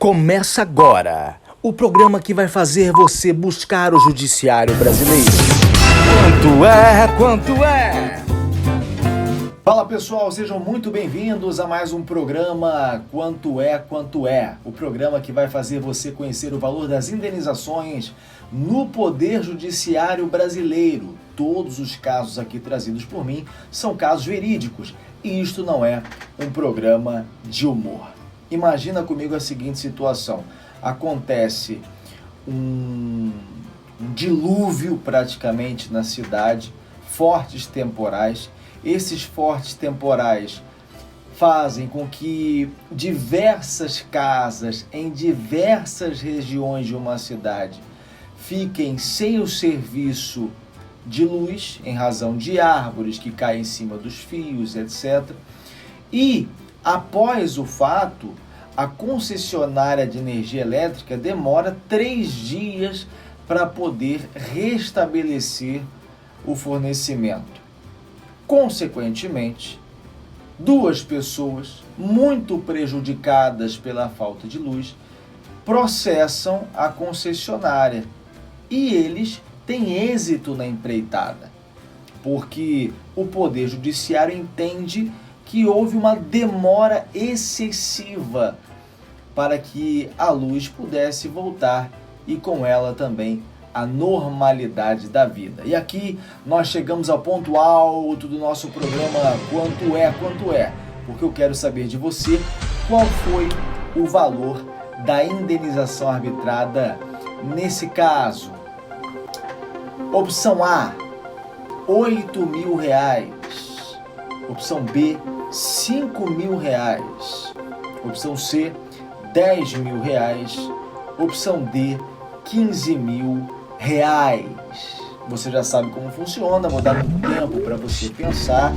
Começa agora o programa que vai fazer você buscar o judiciário brasileiro. Quanto é? Fala pessoal, sejam muito bem-vindos a mais um programa Quanto é? O programa que vai fazer você conhecer o valor das indenizações no Poder Judiciário Brasileiro. Todos os casos aqui trazidos por mim são casos verídicos e isto não é um programa de humor. Imagina comigo a seguinte situação: acontece um dilúvio praticamente na cidade, fortes temporais. Esses fortes temporais fazem com que diversas casas em diversas regiões de uma cidade fiquem sem o serviço de luz, em razão de árvores que caem em cima dos fios, etc. E, após o fato, a concessionária de energia elétrica demora 3 dias para poder restabelecer o fornecimento. Consequentemente, 2 pessoas muito prejudicadas pela falta de luz processam a concessionária e eles têm êxito na empreitada, porque o Poder Judiciário entende que houve uma demora excessiva para que a luz pudesse voltar e com ela também a normalidade da vida. E aqui nós chegamos ao ponto alto do nosso programa Quanto é? Porque eu quero saber de você qual foi o valor da indenização arbitrada nesse caso. Opção A, R$8.000. Opção B, R$5.000. Opção C, R$10.000. Opção D, R$15.000. Você já sabe como funciona, vou dar um tempo para você pensar.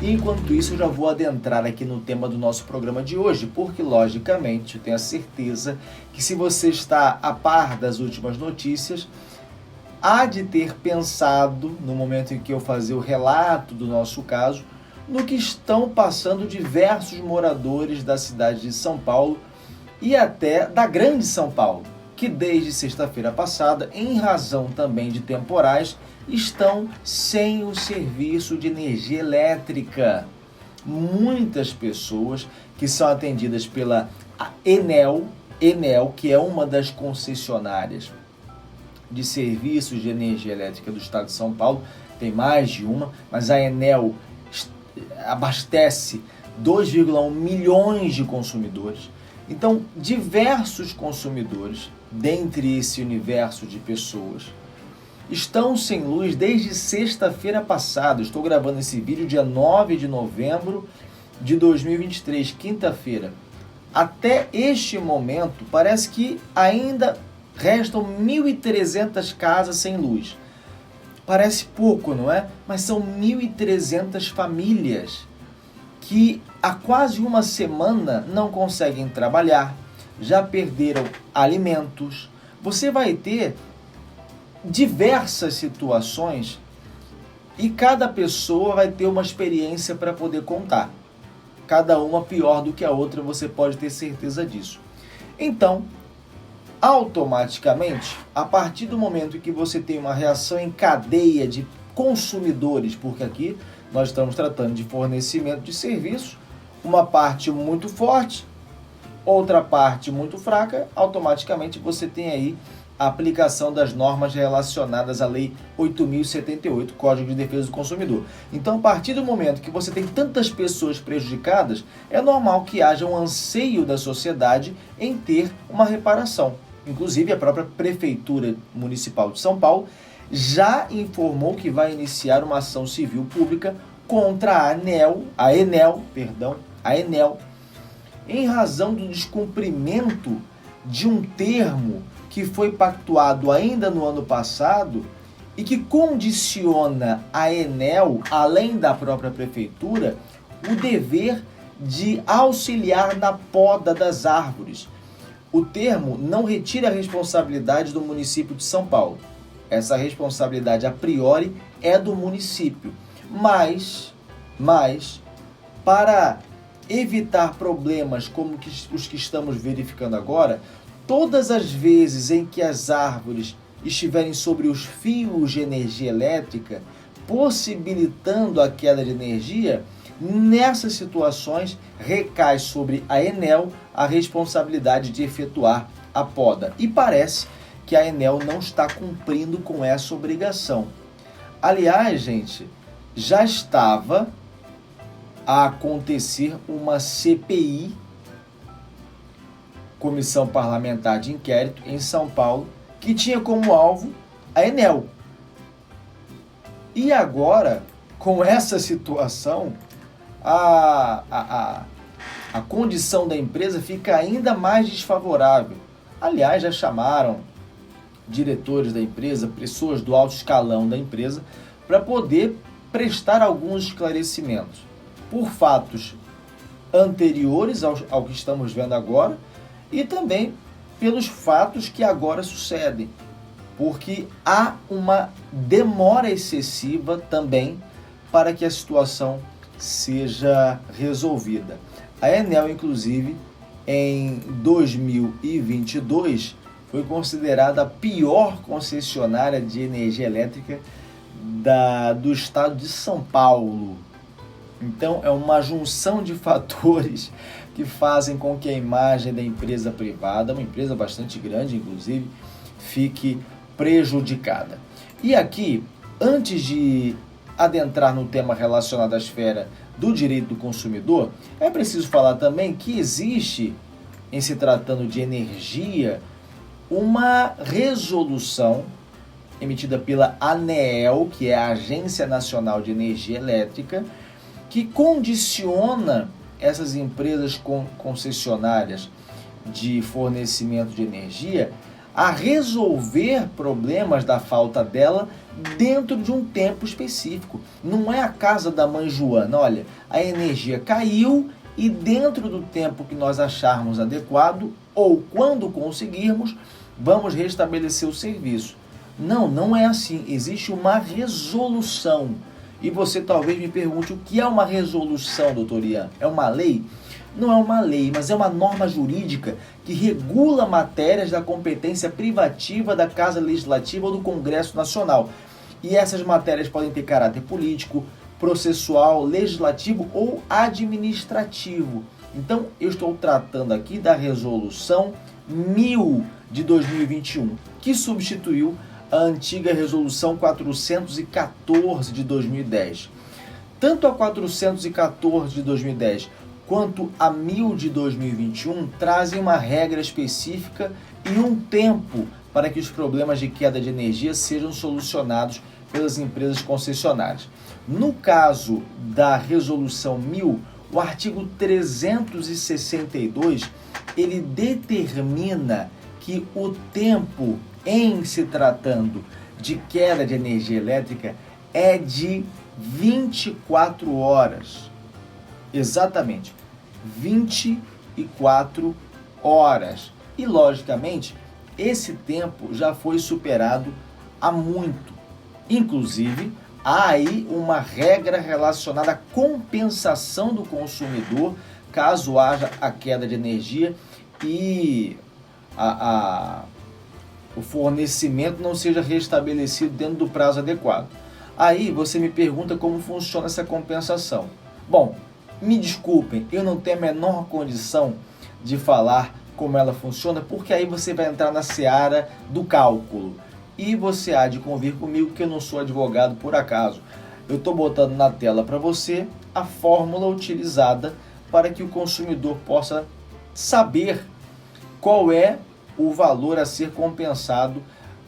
E enquanto isso, eu já vou adentrar aqui no tema do nosso programa de hoje, porque, logicamente, eu tenho a certeza que se você está a par das últimas notícias, há de ter pensado, no momento em que eu fazer o relato do nosso caso, no que estão passando diversos moradores da cidade de São Paulo e até da Grande São Paulo, que desde sexta-feira passada, em razão também de temporais, estão sem o serviço de energia elétrica. Muitas pessoas que são atendidas pela Enel, que é uma das concessionárias de serviços de energia elétrica do estado de São Paulo, tem mais de uma, mas a Enel abastece 2,1 milhões de consumidores. Então, diversos consumidores, dentre esse universo de pessoas, estão sem luz desde sexta-feira passada. Estou gravando esse vídeo dia 9 de novembro de 2023, quinta-feira. Até este momento, parece que ainda restam 1.300 casas sem luz. Parece pouco, não é? Mas são 1.300 famílias que há quase uma semana não conseguem trabalhar, já perderam alimentos. Você vai ter diversas situações e cada pessoa vai ter uma experiência para poder contar. Cada uma pior do que a outra, você pode ter certeza disso. Então, automaticamente, a partir do momento em que você tem uma reação em cadeia de consumidores, porque aqui nós estamos tratando de fornecimento de serviços, uma parte muito forte, outra parte muito fraca, automaticamente você tem aí a aplicação das normas relacionadas à Lei 8.078, Código de Defesa do Consumidor. Então, a partir do momento que você tem tantas pessoas prejudicadas, é normal que haja um anseio da sociedade em ter uma reparação. Inclusive, a própria Prefeitura Municipal de São Paulo já informou que vai iniciar uma ação civil pública contra a Enel, em razão do descumprimento de um termo que foi pactuado ainda no ano passado e que condiciona a Enel, além da própria prefeitura, o dever de auxiliar na poda das árvores. O termo não retira a responsabilidade do município de São Paulo. Essa responsabilidade, a priori, é do município. Mas para evitar problemas como os que estamos verificando agora, todas as vezes em que as árvores estiverem sobre os fios de energia elétrica, possibilitando a queda de energia, nessas situações recai sobre a Enel a responsabilidade de efetuar a poda. E parece que a Enel não está cumprindo com essa obrigação. Aliás, gente, já estava a acontecer uma CPI, Comissão Parlamentar de Inquérito, em São Paulo, que tinha como alvo a Enel. E agora, com essa situação, a condição da empresa fica ainda mais desfavorável. Aliás, já chamaram diretores da empresa, pessoas do alto escalão da empresa, para poder prestar alguns esclarecimentos por fatos anteriores ao que estamos vendo agora e também pelos fatos que agora sucedem, porque há uma demora excessiva também para que a situação seja resolvida. A Enel, inclusive, em 2022, foi considerada a pior concessionária de energia elétrica do estado de São Paulo. Então, é uma junção de fatores que fazem com que a imagem da empresa privada, uma empresa bastante grande, inclusive, fique prejudicada. E aqui, antes de adentrar no tema relacionado à esfera do direito do consumidor, é preciso falar também que existe, em se tratando de energia, uma resolução emitida pela ANEEL, que é a Agência Nacional de Energia Elétrica, que condiciona essas empresas concessionárias de fornecimento de energia a resolver problemas da falta dela dentro de um tempo específico. Não é a casa da mãe Joana, olha, a energia caiu e dentro do tempo que nós acharmos adequado ou quando conseguirmos, vamos restabelecer o serviço. Não, não é assim. Existe uma resolução. E você talvez me pergunte, o que é uma resolução, doutor Ian? É uma lei? Não é uma lei, mas é uma norma jurídica que regula matérias da competência privativa da Casa Legislativa ou do Congresso Nacional. E essas matérias podem ter caráter político, processual, legislativo ou administrativo. Então, eu estou tratando aqui da Resolução 1000 de 2021, que substituiu a antiga Resolução 414 de 2010. Tanto a 414 de 2010 quanto a 1000 de 2021 trazem uma regra específica e um tempo para que os problemas de queda de energia sejam solucionados pelas empresas concessionárias. No caso da Resolução 1000, o artigo 362, ele determina que o tempo em se tratando de queda de energia elétrica é de 24 horas. Exatamente, 24 horas. E, logicamente, esse tempo já foi superado há muito. Inclusive, há aí uma regra relacionada à compensação do consumidor caso haja a queda de energia e o fornecimento não seja restabelecido dentro do prazo adequado. Aí você me pergunta como funciona essa compensação. Bom, me desculpem, eu não tenho a menor condição de falar como ela funciona, porque aí você vai entrar na seara do cálculo. E você há de convir comigo que eu não sou advogado por acaso. Eu estou botando na tela para você a fórmula utilizada para que o consumidor possa saber qual é o valor a ser compensado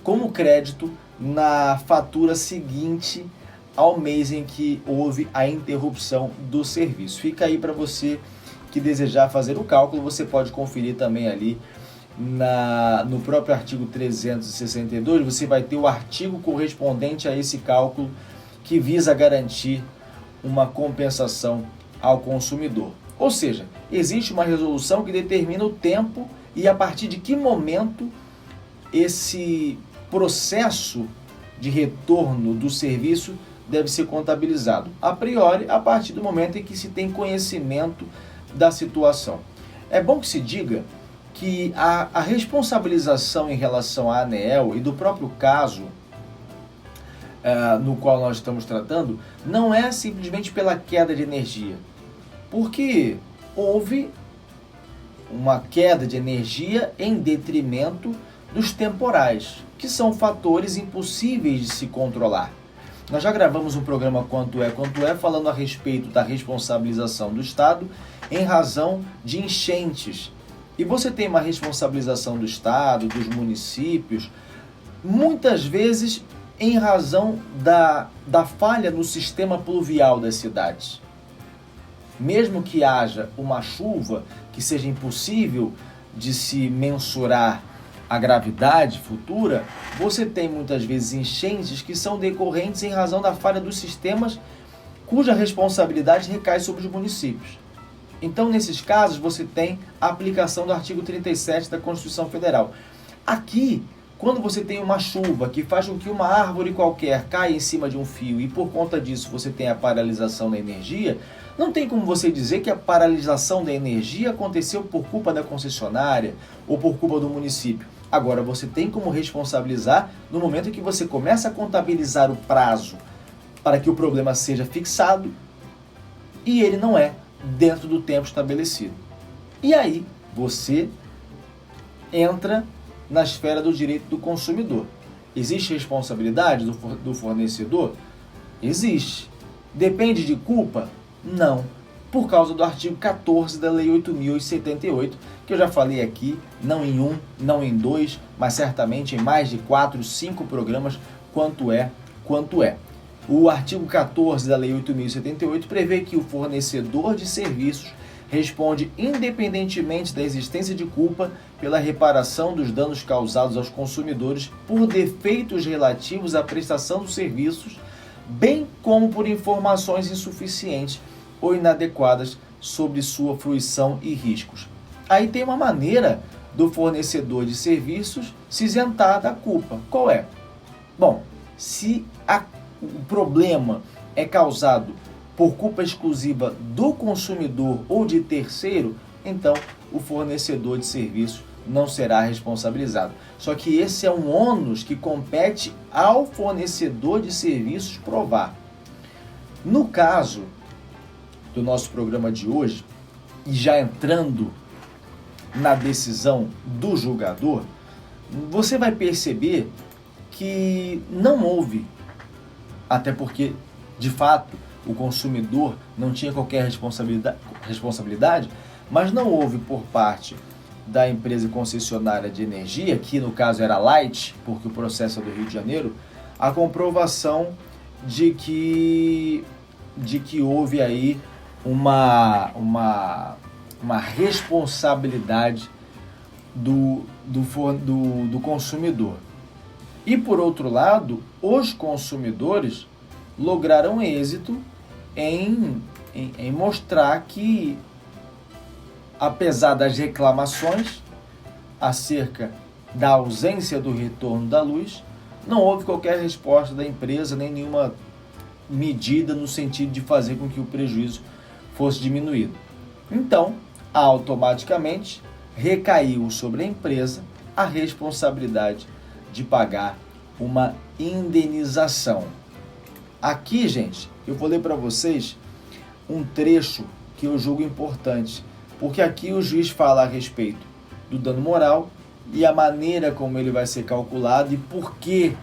como crédito na fatura seguinte ao mês em que houve a interrupção do serviço. Fica aí para você que desejar fazer o cálculo, você pode conferir também ali no próprio artigo 362, você vai ter o artigo correspondente a esse cálculo que visa garantir uma compensação ao consumidor. Ou seja, existe uma resolução que determina o tempo e a partir de que momento esse processo de retorno do serviço deve ser contabilizado. A priori, a partir do momento em que se tem conhecimento da situação. É bom que se diga que a responsabilização em relação à ANEEL e do próprio caso no qual nós estamos tratando não é simplesmente pela queda de energia, porque houve uma queda de energia em detrimento dos temporais, que são fatores impossíveis de se controlar. Nós já gravamos um programa Quanto é, falando a respeito da responsabilização do Estado em razão de enchentes. E você tem uma responsabilização do Estado, dos municípios, muitas vezes em razão da falha no sistema pluvial das cidades. Mesmo que haja uma chuva que seja impossível de se mensurar a gravidade futura, você tem muitas vezes enchentes que são decorrentes em razão da falha dos sistemas cuja responsabilidade recai sobre os municípios. Então, nesses casos, você tem a aplicação do artigo 37 da Constituição Federal. Aqui, quando você tem uma chuva que faz com que uma árvore qualquer caia em cima de um fio e por conta disso você tem a paralisação da energia, não tem como você dizer que a paralisação da energia aconteceu por culpa da concessionária ou por culpa do município. Agora, você tem como responsabilizar no momento em que você começa a contabilizar o prazo para que o problema seja fixado e ele não é dentro do tempo estabelecido. E aí, você entra na esfera do direito do consumidor. Existe responsabilidade do fornecedor? Existe. Depende de culpa? Não. Por causa do artigo 14 da Lei 8.078, que eu já falei aqui, não em um, não em dois, mas certamente em mais de 4, 5 programas, quanto é. O artigo 14 da Lei 8.078 prevê que o fornecedor de serviços responde independentemente da existência de culpa pela reparação dos danos causados aos consumidores por defeitos relativos à prestação dos serviços, bem como por informações insuficientes ou inadequadas sobre sua fruição e riscos. Aí tem uma maneira do fornecedor de serviços se isentar da culpa. Qual é? Bom, se o problema é causado por culpa exclusiva do consumidor ou de terceiro, então o fornecedor de serviços não será responsabilizado. Só que esse é um ônus que compete ao fornecedor de serviços provar. No caso do nosso programa de hoje, e já entrando na decisão do julgador, você vai perceber que não houve, até porque, de fato, o consumidor não tinha qualquer responsabilidade, mas não houve por parte da empresa concessionária de energia, que no caso era Light, porque o processo é do Rio de Janeiro, a comprovação de que houve aí uma responsabilidade do consumidor. E por outro lado, os consumidores lograram êxito em mostrar que, apesar das reclamações acerca da ausência do retorno da luz, não houve qualquer resposta da empresa, nem nenhuma medida no sentido de fazer com que o prejuízo fosse diminuído. Então, automaticamente, recaiu sobre a empresa a responsabilidade de pagar uma indenização. Aqui, gente, eu vou ler para vocês um trecho que eu julgo importante, porque aqui o juiz fala a respeito do dano moral e a maneira como ele vai ser calculado e por que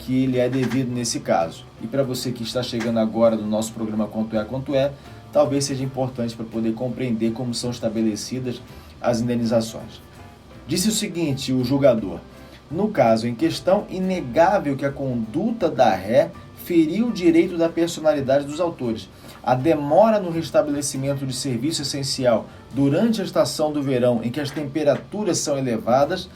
ele é devido nesse caso. E para você que está chegando agora no nosso programa Quanto é, talvez seja importante para poder compreender como são estabelecidas as indenizações. Disse o seguinte, o julgador: no caso em questão, inegável que a conduta da ré feriu o direito da personalidade dos autores. A demora no restabelecimento de serviço essencial durante a estação do verão, em que as temperaturas são elevadas,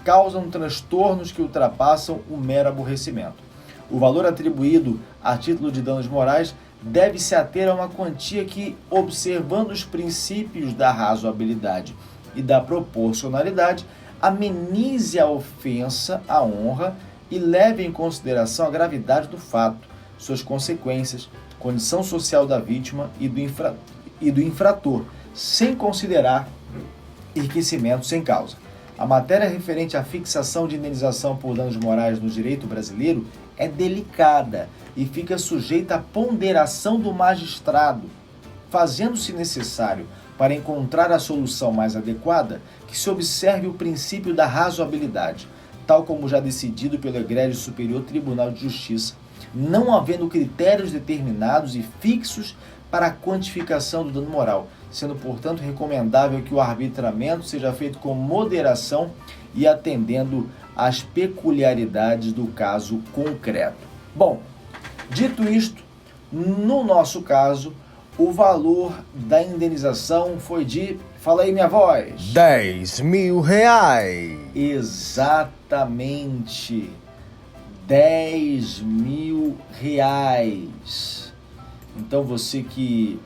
causam transtornos que ultrapassam o mero aborrecimento. O valor atribuído a título de danos morais deve se ater a uma quantia que, observando os princípios da razoabilidade e da proporcionalidade, amenize a ofensa à honra e leve em consideração a gravidade do fato, suas consequências, condição social da vítima e do infrator, sem considerar enriquecimento sem causa. A matéria referente à fixação de indenização por danos morais no direito brasileiro é delicada e fica sujeita à ponderação do magistrado, fazendo-se necessário, para encontrar a solução mais adequada, que se observe o princípio da razoabilidade, tal como já decidido pelo Egrégio Superior Tribunal de Justiça, não havendo critérios determinados e fixos para a quantificação do dano moral, sendo, portanto, recomendável que o arbitramento seja feito com moderação e atendendo às peculiaridades do caso concreto. Bom, dito isto, no nosso caso, o valor da indenização foi de... Fala aí, minha voz. 10 mil reais. Exatamente. 10 mil reais. Então, você que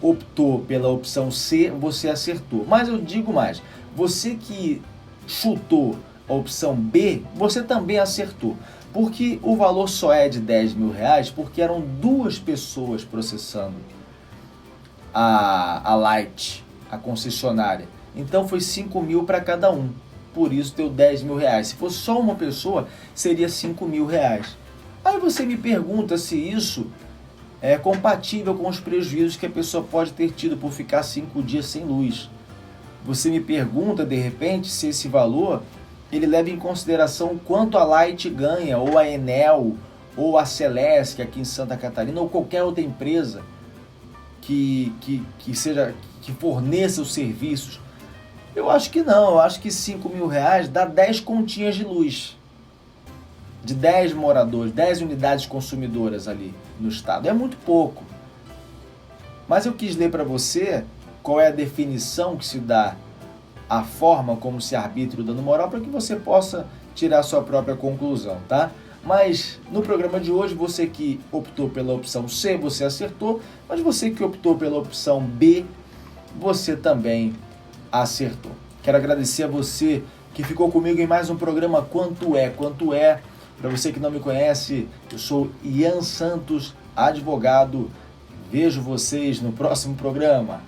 optou pela opção C, você acertou. Mas eu digo mais. Você que chutou a opção B, você também acertou. Porque o valor só é de 10 mil reais porque eram 2 pessoas processando a Light, a concessionária. Então foi 5 mil para cada um. Por isso deu 10 mil reais. Se fosse só uma pessoa, seria 5 mil reais. Aí você me pergunta se isso é compatível com os prejuízos que a pessoa pode ter tido por ficar 5 dias sem luz. Você me pergunta, de repente, se esse valor ele leva em consideração o quanto a Light ganha, ou a Enel, ou a Celesc aqui em Santa Catarina, ou qualquer outra empresa que forneça os serviços. Eu acho que não, eu acho que 5 mil reais dá 10 continhas de luz, de 10 moradores, 10 unidades consumidoras ali no estado. É muito pouco. Mas eu quis ler para você qual é a definição que se dá, a forma como se arbitra o dano moral, para que você possa tirar a sua própria conclusão, tá? Mas no programa de hoje, você que optou pela opção C, você acertou, mas você que optou pela opção B, você também acertou. Quero agradecer a você que ficou comigo em mais um programa Quanto É. Para você que não me conhece, eu sou Ian Santos, advogado. Vejo vocês no próximo programa.